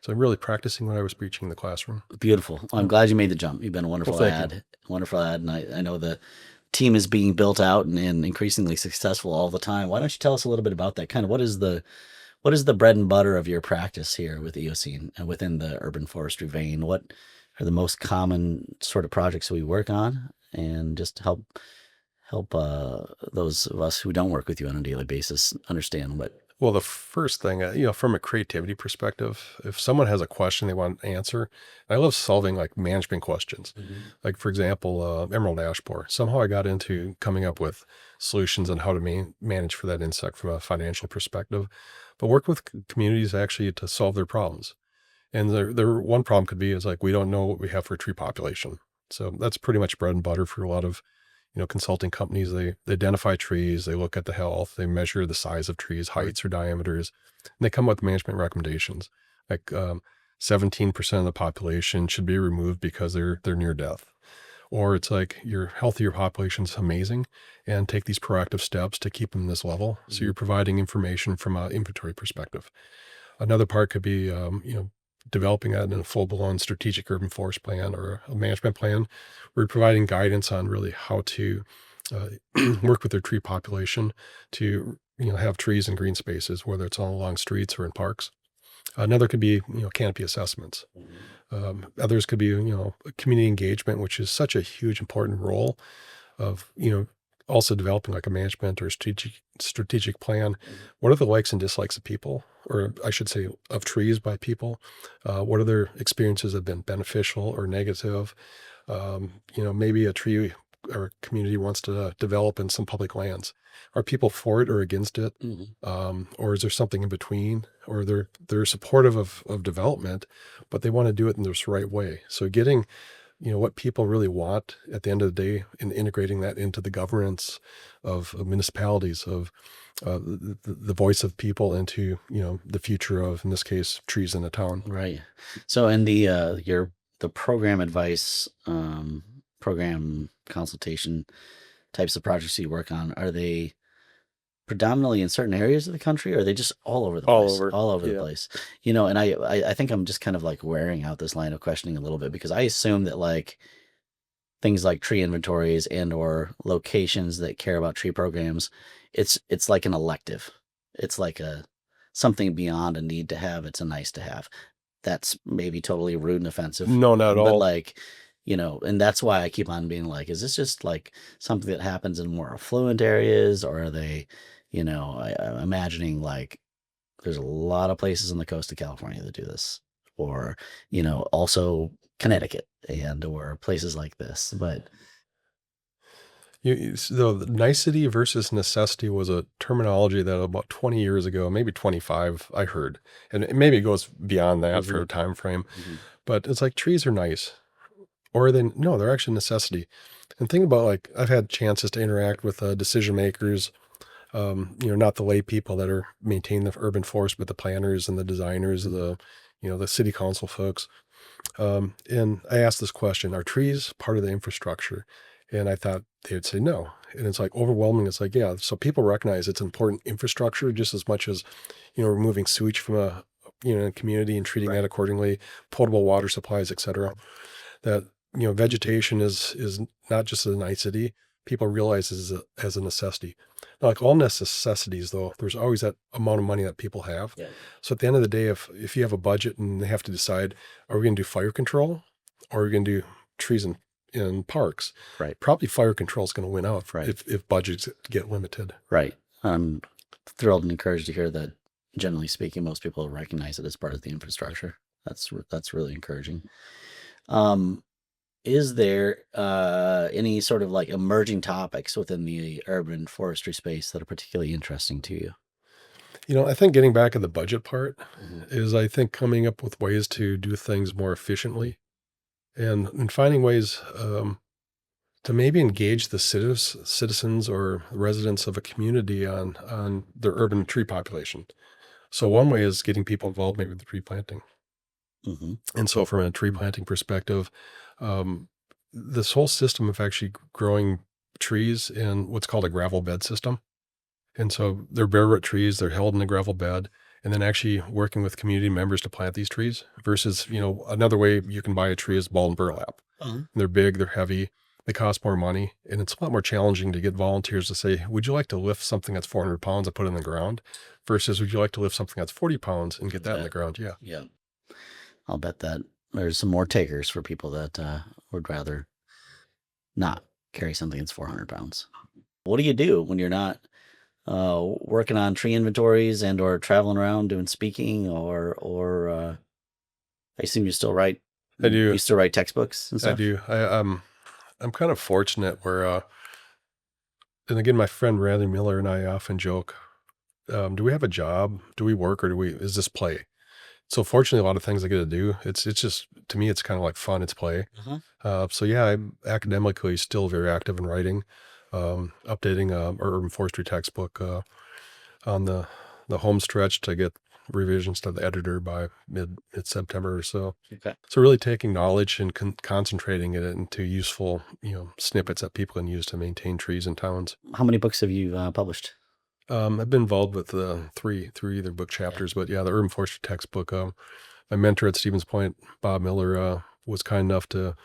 So I'm really practicing what I was preaching in the classroom. Beautiful. Well, I'm glad you made the jump. You've been a wonderful ad. And I know the team is being built out and increasingly successful all the time. Why don't you tell us a little bit about that? Kind of what is the bread and butter of your practice here with Eocene and within the urban forestry vein? What are the most common sort of projects we work on, and just help those of us who don't work with you on a daily basis understand what. Well, the first thing, from a creativity perspective, if someone has a question they want to answer, I love solving like management questions. Mm-hmm. Like, for example, emerald ash borer. Somehow I got into coming up with solutions on how to manage for that insect from a financial perspective, but work with communities actually to solve their problems. And their one problem could be is like, we don't know what we have for tree population. So that's pretty much bread and butter for a lot of consulting companies. They identify trees, they look at the health, they measure the size of trees, heights or diameters, and they come up with management recommendations. Like 17% of the population should be removed because they're near death. Or it's like your healthier population's amazing, and take these proactive steps to keep them this level. Mm-hmm. So you're providing information from an inventory perspective. Another part could be, developing that in a full-blown strategic urban forest plan or a management plan. We're providing guidance on really how to work with their tree population to have trees and green spaces, whether it's all along streets or in parks. Another could be canopy assessments. Others could be community engagement, which is such a huge important role of also developing like a management or strategic plan. What are the likes and dislikes of people, or I should say of trees by people? What are their experiences have been beneficial or negative? Maybe a tree or a community wants to develop in some public lands. Are people for it or against it? Mm-hmm. Or is there something in between? Or they're supportive of development, but they want to do it in this right way. So getting what people really want at the end of the day, and integrating that into the governance of municipalities, of the voice of people into, the future of, in this case, trees in a town. Right. So in the program advice, program consultation types of projects you work on, are they predominantly in certain areas of the country, or are they just all over the place? All over the place. And I think I'm just kind of like wearing out this line of questioning a little bit, because I assume that like things like tree inventories and or locations that care about tree programs, it's like an elective. It's like something beyond a need to have. It's a nice to have. That's maybe totally rude and offensive. No, not at all. But like, and that's why I keep on being like, is this just like something that happens in more affluent areas, or are they, I'm imagining like there's a lot of places on the coast of California that do this, or, also Connecticut or places like this. But the nicety versus necessity was a terminology that about 20 years ago, maybe 25, I heard, and maybe it goes beyond that for a time frame. Mm-hmm. But it's like, trees are nice, or no, they're actually necessity. And think about, like, I've had chances to interact with decision makers, not the lay people that are maintain the urban forest, but the planners and the designers, the city council folks. And I asked this question: are trees part of the infrastructure? And I thought they would say no. And it's like overwhelming. It's like, yeah. So people recognize it's important infrastructure just as much as, removing sewage from a, community and treating that accordingly, potable water supplies, et cetera. That, vegetation is not just a nicety. People realize as a necessity. Now, like all necessities, though, there's always that amount of money that people have. Yeah. So at the end of the day, if you have a budget and they have to decide, are we going to do fire control, or are we going to do trees in parks. Right. Probably fire control is going to win out Right. if budgets get limited. Right. I'm thrilled and encouraged to hear that, generally speaking, most people recognize it as part of the infrastructure. That's really encouraging. Is there any sort of like emerging topics within the urban forestry space that are particularly interesting to you? I think getting back to the budget part is, I think, coming up with ways to do things more efficiently and finding ways to maybe engage the citizens or residents of a community on their urban tree population. So one way is getting people involved maybe with the tree planting. Mm-hmm. And so from a tree planting perspective, um, this whole system of actually growing trees in what's called a gravel bed system. And so they're bare root trees, they're held in a gravel bed, and then actually working with community members to plant these trees versus, another way you can buy a tree is ball and burlap. Uh-huh. They're big, they're heavy, they cost more money, and it's a lot more challenging to get volunteers to say, would you like to lift something that's 400 pounds and put it in the ground versus would you like to lift something that's 40 pounds and get that in the ground? Yeah. Yeah. I'll bet that there's some more takers for people that would rather not carry something that's 400 pounds. What do you do when you're not working on tree inventories and or traveling around doing speaking or I assume you still write? I do. You still write textbooks and stuff? I do. I'm kind of fortunate where, and again, my friend Randy Miller and I often joke, do we have a job? Do we work or is this play? So fortunately, a lot of things I get to do, it's just, to me, it's kind of like fun. It's play. So yeah, I'm academically still very active in writing, updating our urban forestry textbook on the home stretch to get revisions to the editor by mid-September or so. Okay. So really taking knowledge and concentrating it into useful, snippets that people can use to maintain trees in towns. How many books have you published? I've been involved with three either book chapters, but yeah, the urban forestry textbook. My mentor at Stevens Point, Bob Miller, was kind enough to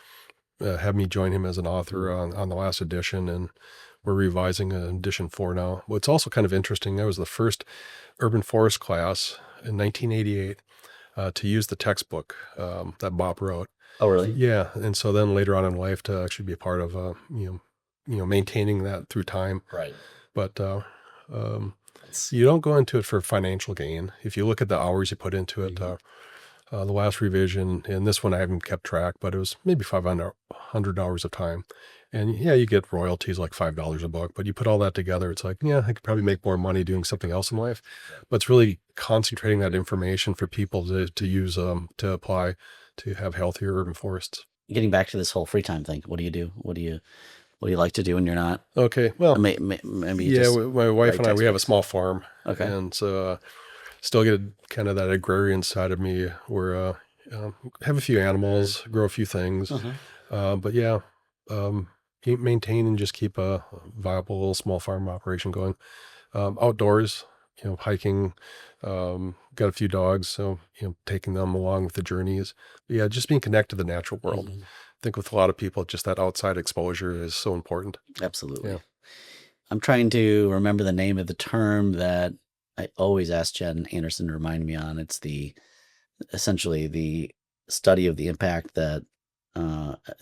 have me join him as an author on the last edition, and we're revising edition 4 now. What's also kind of interesting, I was the first urban forest class in 1988 to use the textbook that Bob wrote. Oh, really? Yeah, and so then later on in life to actually be a part of maintaining that through time. Right. But you don't go into it for financial gain. If you look at the hours you put into it, the last revision, and this one I haven't kept track, but it was maybe 500 hours of time. And yeah, you get royalties like $5 a book, but you put all that together, it's like, yeah, I could probably make more money doing something else in life. But it's really concentrating that information for people to use, to apply to have healthier urban forests. Getting back to this whole free time thing, what do you do? What do you like to do when you're not? Okay, well, maybe yeah, just my wife and I, we have a small farm. Okay. And so still get kind of that agrarian side of me where have a few animals, grow a few things. But yeah, maintain and just keep a viable little small farm operation going. Outdoors, hiking, got a few dogs, so, taking them along with the journeys. But yeah, just being connected to the natural world. I think with a lot of people, just that outside exposure is so important. Absolutely. Yeah. I'm trying to remember the name of the term that I always ask Jen Anderson to remind me on. It's essentially the study of the impact that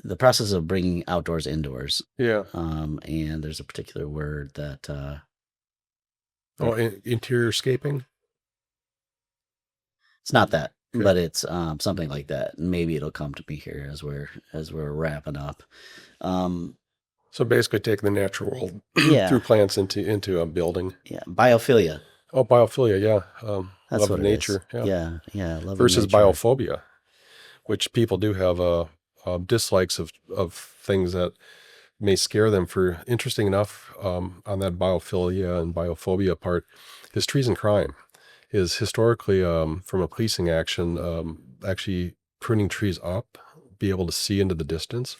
the process of bringing outdoors indoors. Yeah. And there's a particular word that interior scaping. It's not that, but it's something like that. Maybe it'll come to me here as we're wrapping up. So basically taking the natural world through plants into a building. Yeah. Biophilia. Oh, biophilia. Yeah. That's love what of nature. Yeah. Yeah. Love versus of nature. biophobia, which people do have dislikes of things that may scare them. For interesting enough, on that biophilia and biophobia part, is trees and crime. Is historically, from a policing action, actually pruning trees up, be able to see into the distance.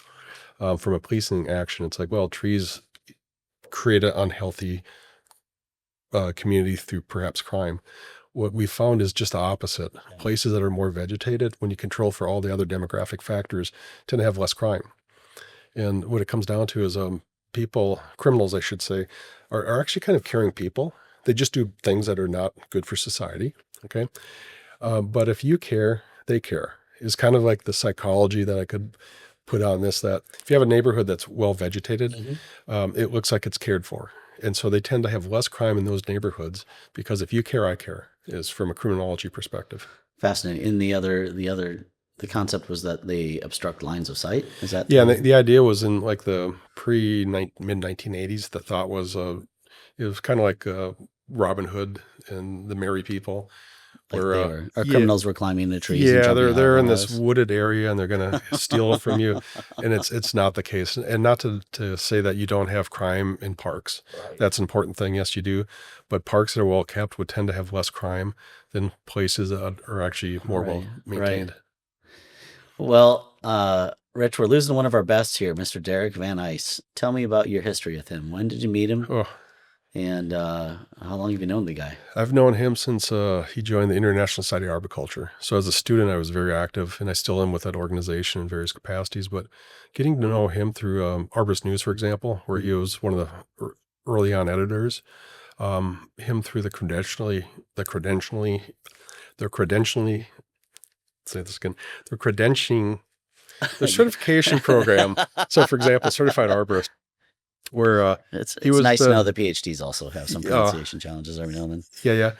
From a policing action, it's like, well, trees create an unhealthy community through perhaps crime. What we found is just the opposite. Places that are more vegetated, when you control for all the other demographic factors, tend to have less crime. And what it comes down to is criminals, I should say, are actually kind of caring people. They just do things that are not good for society, okay? But if you care, they care. It's kind of like the psychology that I could put on this, that. If you have a neighborhood that's well vegetated, it looks like it's cared for. And so they tend to have less crime in those neighborhoods because if you care, I care, is from a criminology perspective. Fascinating. And the concept was that they obstruct lines of sight. Is that? Yeah, and the idea was in like the mid 1980s. The thought was it was kind of like Robin Hood and the Merry People. Like where criminals were climbing the trees. Yeah, they're in this wooded area and they're going to steal it from you, and it's not the case. And not to say that you don't have crime in parks. Right. That's an important thing. Yes, you do, but parks that are well kept would tend to have less crime than places that are actually more well maintained. Right. Well, Rich, we're losing one of our best here, Mr. Derek Van Ice. Tell me about your history with him. When did you meet him? Oh. And how long have you known the guy? I've known him since he joined the International Society of Arboriculture. So as a student, I was very active, and I still am with that organization in various capacities. But getting to know him through Arborist News, for example, where he was one of the early on editors, him through the certification program. So, for example, certified arborist. Where it's nice to know the PhDs also have some pronunciation challenges every now and then. Yeah.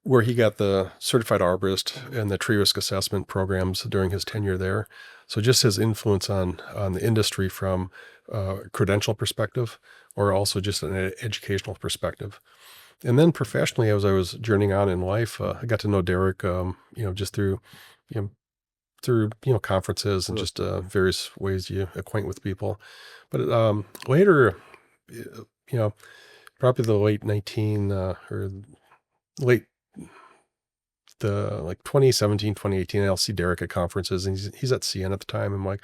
Where he got the certified arborist and the tree risk assessment programs during his tenure there. So just his influence on the industry from a credential perspective, or also just an educational perspective. And then professionally, as I was journeying on in life, I got to know Derek, just through conferences and just various ways you acquaint with people. But later, probably the late 2017, 2018, I'll see Derek at conferences, and he's at CN at the time. I'm like,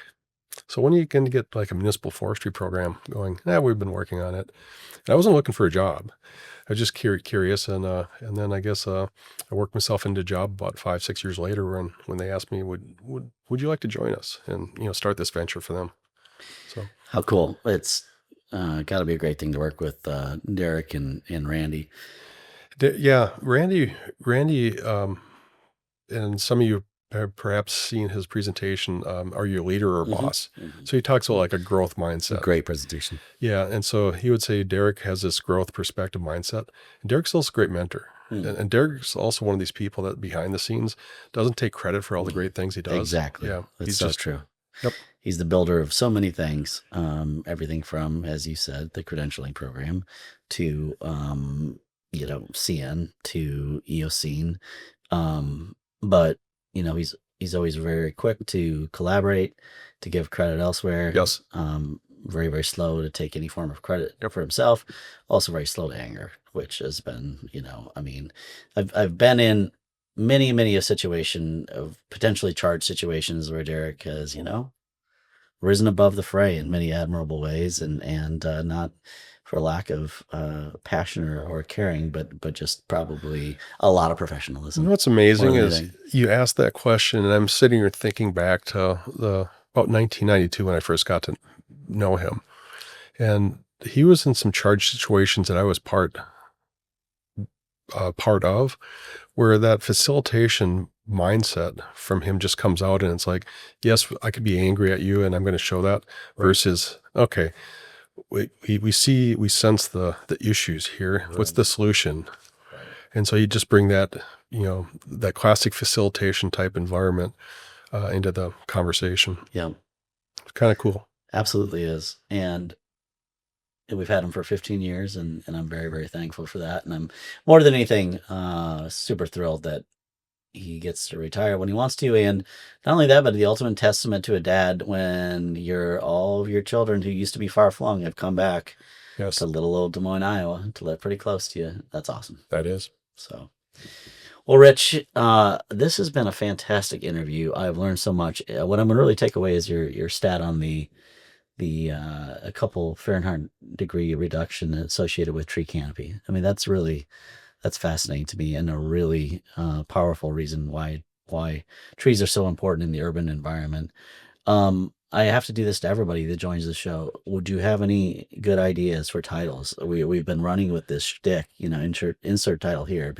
so when are you going to get like a municipal forestry program going? We've been working on it. And I wasn't looking for a job. I was just curious, and then I guess I worked myself into a job about 5-6 years later when they asked me, would you like to join us and start this venture for them? So how cool! It's got to be a great thing to work with Derek and Randy. Randy, and some of you have perhaps seen his presentation. Are you a leader or a boss? Mm-hmm. So he talks about like a growth mindset. Great presentation. Yeah, and so he would say Derek has this growth perspective mindset, and Derek's also a great mentor. And Derek's also one of these people that behind the scenes doesn't take credit for all the great things he does. Exactly. Yeah, that's so true. Yep. He's the builder of so many things, everything from, as you said, the credentialing program to, CN to Eocene. But, he's always very quick to collaborate, to give credit elsewhere. Yes. Very, very slow to take any form of credit for himself. Also very slow to anger, which has been, I've been in many a situation of potentially charged situations where Derek has, risen above the fray in many admirable ways, and not for lack of passion or caring, but just probably a lot of professionalism. What's amazing is you asked that question, and I'm sitting here thinking back to about 1992 when I first got to know him, and he was in some charged situations that I was part of, where that facilitation mindset from him just comes out, and it's like, yes, I could be angry at you and I'm going to show that, versus, okay, we sense the issues here. Right. What's the solution? Right. And so you just bring that, that classic facilitation type environment into the conversation. Yeah. It's kind of cool. Absolutely is. And we've had him for 15 years, and I'm very, very thankful for that. And I'm more than anything super thrilled that he gets to retire when he wants to. And not only that, but the ultimate testament to a dad when all of your children who used to be far flung have come back to little old Des Moines, Iowa, to live pretty close to you. That's awesome. That is. So, well, Rich, this has been a fantastic interview. I've learned so much. What I'm going to really take away is your stat on the a couple Fahrenheit degree reduction associated with tree canopy. I mean, that's fascinating to me, and a really powerful reason why trees are so important in the urban environment. I have to do this to everybody that joins the show. Would you have any good ideas for titles? We've been running with this shtick, insert title here,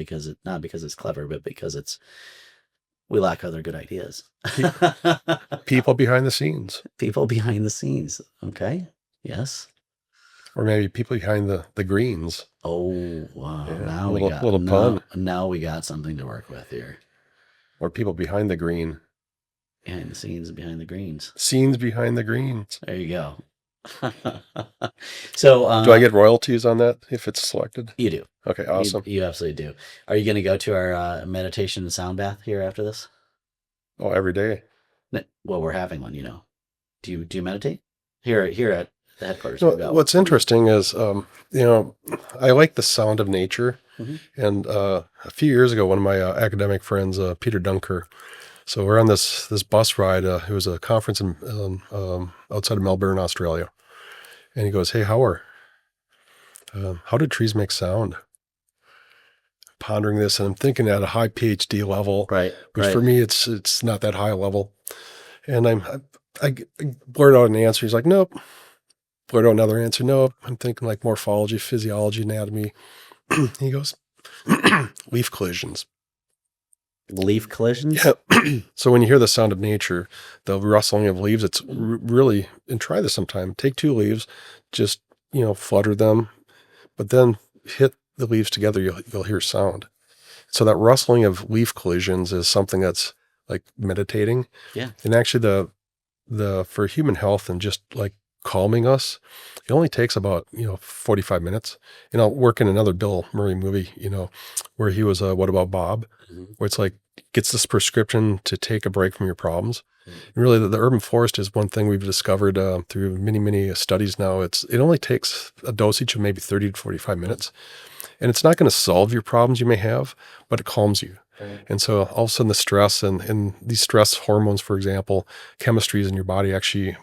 not because it's clever, but because it's We lack other good ideas. People behind the scenes. People behind the scenes. Okay. Yes. Or maybe people behind the greens. Oh, wow. Yeah, Now little pun. Now we got something to work with here. Or people behind the green. Behind the scenes, behind the greens. Scenes behind the greens. There you go. So, do I get royalties on that if it's selected? You do. Okay, awesome. You absolutely do. Are you going to go to our meditation and sound bath here after this? Oh, every day. Well, we're having one, you know. Do you meditate? Here at the headquarters. What's interesting is, you know, I like the sound of nature. Mm-hmm. And a few years ago, one of my academic friends, Peter Dunker, so we're on this bus ride. It was a conference in outside of Melbourne, Australia. And he goes, "Hey, Hauer, how do trees make sound?" Pondering this, and I'm thinking at a high PhD level, right? Which for me, it's not that high level. And I blurt out an answer. He's like, "Nope." Blurt out another answer. "Nope." I'm thinking like morphology, physiology, anatomy. He goes, "Leaf collisions." Leaf collisions? Yeah. So when you hear the sound of nature, the rustling of leaves, it's really, and try this sometime. Take 2 leaves, just, you know, flutter them, but then hit the leaves together, you'll hear sound. So that rustling of leaf collisions is something that's like meditating. Yeah. And actually the for human health and just like calming us, it only takes about, 45 minutes. And I'll work in another Bill Murray movie, where he was What About Bob? Mm-hmm. Where it's like, gets this prescription to take a break from your problems. Mm-hmm. And really the urban forest is one thing we've discovered through many, many studies now. It only takes a dosage of maybe 30 to 45 minutes. And it's not going to solve your problems you may have, but it calms you. Right. And so all of a sudden the stress and these stress hormones, for example, chemistries in your body actually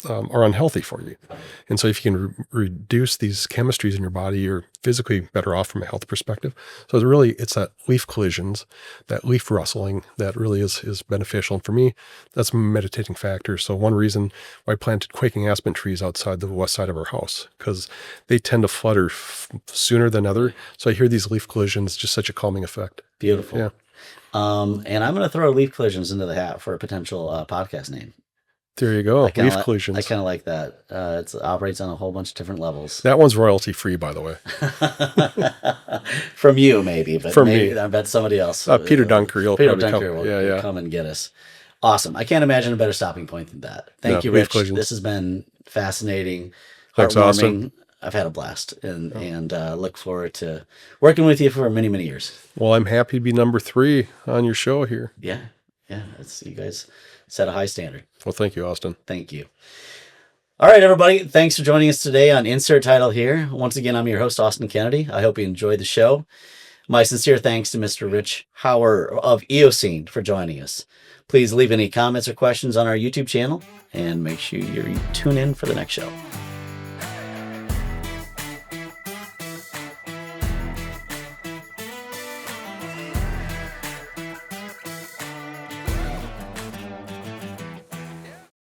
are unhealthy for you. And so if you can reduce these chemistries in your body, you're physically better off from a health perspective. So it's that leaf collisions, that leaf rustling that really is beneficial. And for me, that's a meditating factor. So one reason why I planted quaking aspen trees outside the west side of our house, because they tend to flutter sooner than other. So I hear these leaf collisions, just such a calming effect. Beautiful. Yeah. And I'm going to throw leaf collisions into the hat for a potential podcast name. There you go. Leaf collisions. I kind of like that. It operates on a whole bunch of different levels. That one's royalty free, by the way. From you, maybe, but from maybe, me. I bet somebody else. Peter Dunker. Will come and get us. Awesome. I can't imagine a better stopping point than that. Thank you, Rich. This has been fascinating. Thanks, Austin. I've had a blast and look forward to working with you for many, many years. Well, I'm happy to be number 3 on your show here. Yeah. You guys set a high standard. Well, thank you, Austin. Thank you. All right, everybody. Thanks for joining us today on Insert Title Here. Once again, I'm your host, Austin Kennedy. I hope you enjoyed the show. My sincere thanks to Mr. Rich Hauer of Eocene for joining us. Please leave any comments or questions on our YouTube channel and make sure you tune in for the next show.